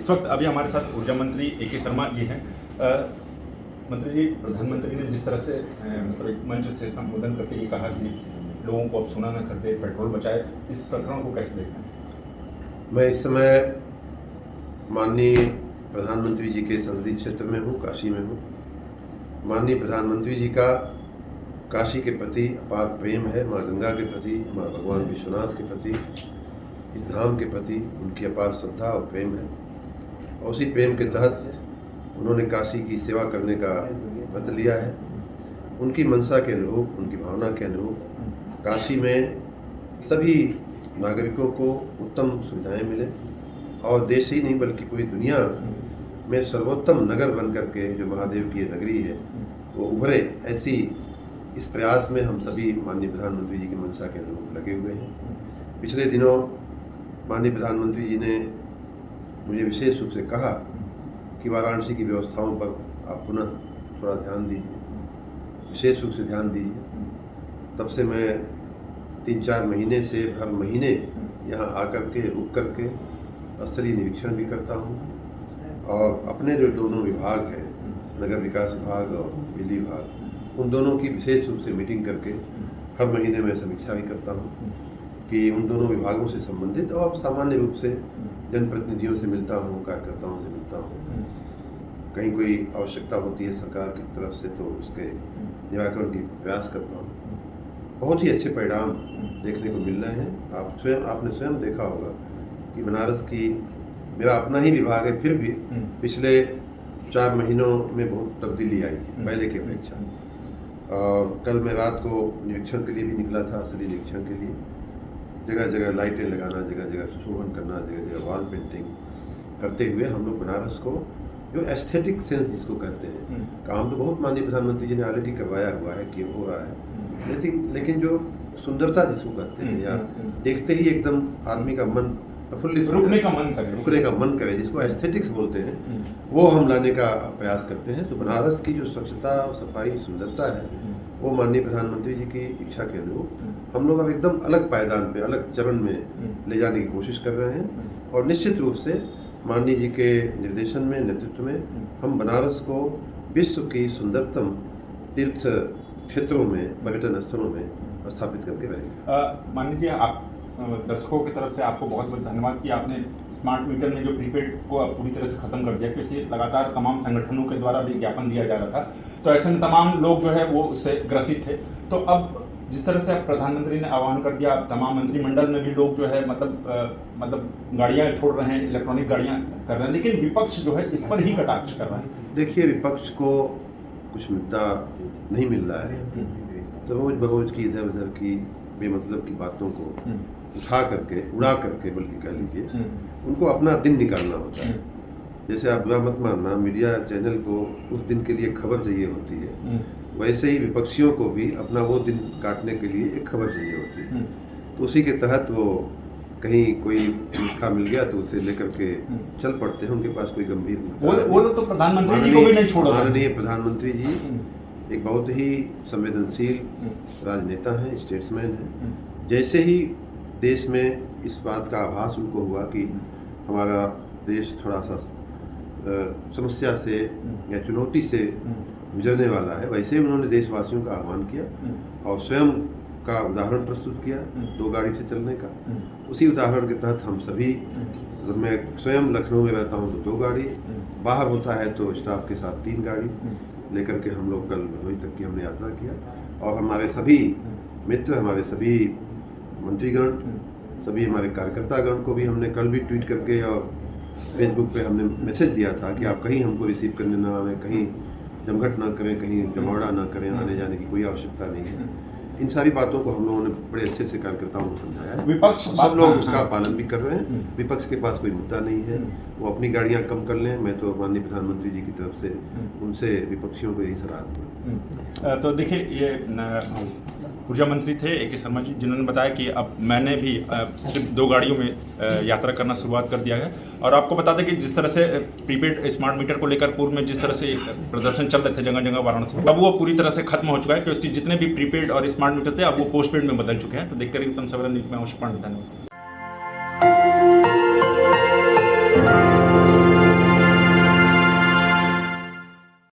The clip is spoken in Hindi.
इस वक्त अभी हमारे साथ ऊर्जा मंत्री ए.के. शर्मा जी हैं। मंत्री जी, प्रधानमंत्री ने जिस तरह से मतलब एक मंच से संबोधन करके ये कहा कि लोगों को अब सोना न खरीदे, पेट्रोल बचाए, इस प्रकरण को कैसे देखते हैं? मैं इस समय माननीय प्रधानमंत्री जी के संसदीय क्षेत्र में हूँ, काशी में हूँ। माननीय प्रधानमंत्री जी का काशी के प्रति अपार प्रेम है, माँ गंगा के प्रति, माँ भगवान विश्वनाथ के प्रति, इस धाम के प्रति उनकी अपार श्रद्धा और प्रेम है। और उसी प्रेम के तहत उन्होंने काशी की सेवा करने का व्रत लिया है। उनकी मनसा के अनुरूप, उनकी भावना के अनुरूप काशी में सभी नागरिकों को उत्तम सुविधाएं मिले और देश ही नहीं बल्कि पूरी दुनिया में सर्वोत्तम नगर बन करके जो महादेव की ये नगरी है वो उभरे, ऐसी इस प्रयास में हम सभी माननीय प्रधानमंत्री जी की मंशा के अनुरूप लगे हुए हैं। पिछले दिनों माननीय प्रधानमंत्री जी ने मुझे विशेष रूप से कहा कि वाराणसी की व्यवस्थाओं पर आप पुनः थोड़ा ध्यान दीजिए, विशेष रूप से ध्यान दीजिए। तब से मैं 3-4 महीने से हर महीने यहाँ आकर के रुक करके स्थलीय निरीक्षण भी करता हूँ और अपने जो दोनों विभाग हैं, नगर विकास विभाग और बिजली विभाग, उन दोनों की विशेष रूप से मीटिंग करके हर महीने में समीक्षा भी करता हूँ कि उन दोनों विभागों से संबंधित और सामान्य रूप से जनप्रतिनिधियों से मिलता हूँ, कार्यकर्ताओं से मिलता हूँ। कहीं कोई आवश्यकता होती है सरकार की तरफ से तो उसके निराकरण की प्रयास करता हूँ। बहुत ही अच्छे परिणाम देखने को मिल रहे हैं। आपने स्वयं देखा होगा कि बनारस की, मेरा अपना ही विभाग है, फिर भी पिछले 4 महीनों में बहुत तब्दीली आई है पहले की अपेक्षा। कल मैं रात को निरीक्षण के लिए भी निकला था, स्थलीय निरीक्षण के लिए। जगह जगह लाइटें लगाना, जगह जगह सुशोभन करना, जगह जगह वॉल पेंटिंग करते हुए हम लोग बनारस को जो एस्थेटिक सेंस जिसको कहते हैं, काम तो बहुत माननीय प्रधानमंत्री जी ने ऑलरेडी करवाया हुआ है कि हो रहा है, लेकिन जो सुंदरता जिसको कहते हैं या देखते ही एकदम आदमी का मन प्रफुल्लित, रुकने का मन करे, जिसको एस्थेटिक्स बोलते हैं, वो हम लाने का प्रयास करते हैं। तो बनारस की जो स्वच्छता, सफाई, सुंदरता है, वो माननीय प्रधानमंत्री जी की इच्छा के अनुरूप हम लोग अब एकदम अलग पायदान पे, अलग चरण में ले जाने की कोशिश कर रहे हैं। और निश्चित रूप से माननीय जी के निर्देशन में, नेतृत्व में हम बनारस को विश्व की सुंदरतम तीर्थ क्षेत्रों में, पर्यटन स्थलों में स्थापित करके रहेंगे। माननीय जी, आप दर्शकों की तरफ से आपको बहुत बहुत धन्यवाद कि आपने स्मार्ट मीटर में जो प्रीपेड को पूरी तरह से खत्म कर दिया, क्योंकि लगातार तमाम संगठनों के द्वारा भी ज्ञापन दिया जा रहा था, तो ऐसे में तमाम लोग जो है वो उससे ग्रसित थे। तो अब जिस तरह से प्रधानमंत्री ने आह्वान कर दिया, तमाम मंत्रिमंडल में भी लोग जो है मतलब गाड़ियां छोड़ रहे हैं, इलेक्ट्रॉनिक गाड़ियां कर रहे हैं, लेकिन विपक्ष जो है इस पर ही कटाक्ष कर रहा है। देखिए, विपक्ष को कुछ मुद्दा नहीं मिल रहा है तो रोज बरोज की इधर उधर की बेमतलब की बातों को उठा करके, उड़ा करके बल्कि कह लीजिए, उनको अपना दिन निकालना होता है। जैसे आप बुरा मत मानना, मीडिया चैनल को उस दिन के लिए खबर चाहिए होती है, वैसे ही विपक्षियों को भी अपना वो दिन काटने के लिए एक खबर चाहिए होती है। तो उसी के तहत वो कहीं कोई नुस्खा मिल गया तो उसे लेकर के चल पड़ते हैं। उनके पास कोई गंभीर वो तो प्रधानमंत्री जी को भी नहीं छोड़ा। माननीय प्रधानमंत्री जी एक बहुत ही संवेदनशील राजनेता हैं, स्टेट्समैन हैं। जैसे ही देश में इस बात का आभास उनको हुआ कि हमारा देश थोड़ा सा समस्या से या चुनौती से गुजरने वाला है, वैसे ही उन्होंने देशवासियों का आह्वान किया और स्वयं का उदाहरण प्रस्तुत किया 2 गाड़ी से चलने का। उसी उदाहरण के तहत हम सभी, मैं स्वयं लखनऊ में रहता हूँ तो 2 गाड़ी, बाहर होता है तो स्टाफ के साथ 3 गाड़ी लेकर के हम लोग कल भदोही तक की हमने यात्रा किया। और हमारे सभी मित्र, हमारे सभी मंत्रीगण, सभी हमारे कार्यकर्तागण को भी हमने कल भी ट्वीट करके और फेसबुक पे हमने मैसेज दिया था कि आप कहीं हमको रिसीव करने ना आए, कहीं जमघट ना करें, कहीं जमावड़ा ना करें, आने जाने की कोई आवश्यकता नहीं है। इन सारी बातों को हम लोगों ने बड़े अच्छे से कार्यकर्ताओं को समझाया है। विपक्ष सब लोग उसका पालन भी कर रहे हैं। विपक्ष के पास कोई मुद्दा नहीं है, वो अपनी गाड़ियां कम कर लें। मैं तो माननीय प्रधानमंत्री जी की तरफ से उनसे विपक्षियों को यही सलाह दूंगा। तो देखिए, ये ऊर्जा मंत्री थे ए.के. शर्मा जी, जिन्होंने बताया कि अब मैंने भी सिर्फ 2 गाड़ियों में यात्रा करना शुरुआत कर दिया है। और आपको बता दें कि जिस तरह से प्रीपेड स्मार्ट मीटर को लेकर पूर्व में जिस तरह से प्रदर्शन चल रहे थे जगह जगह वाराणसी में, अब वो पूरी तरह से खत्म हो चुका है, क्योंकि जितने भी प्रीपेड और स्मार्ट मीटर थे अब वो पोस्टपेड में बदल चुके हैं। तो देखते रहिए उत्तम सवेरा न्यूज़ में। धन्यवाद।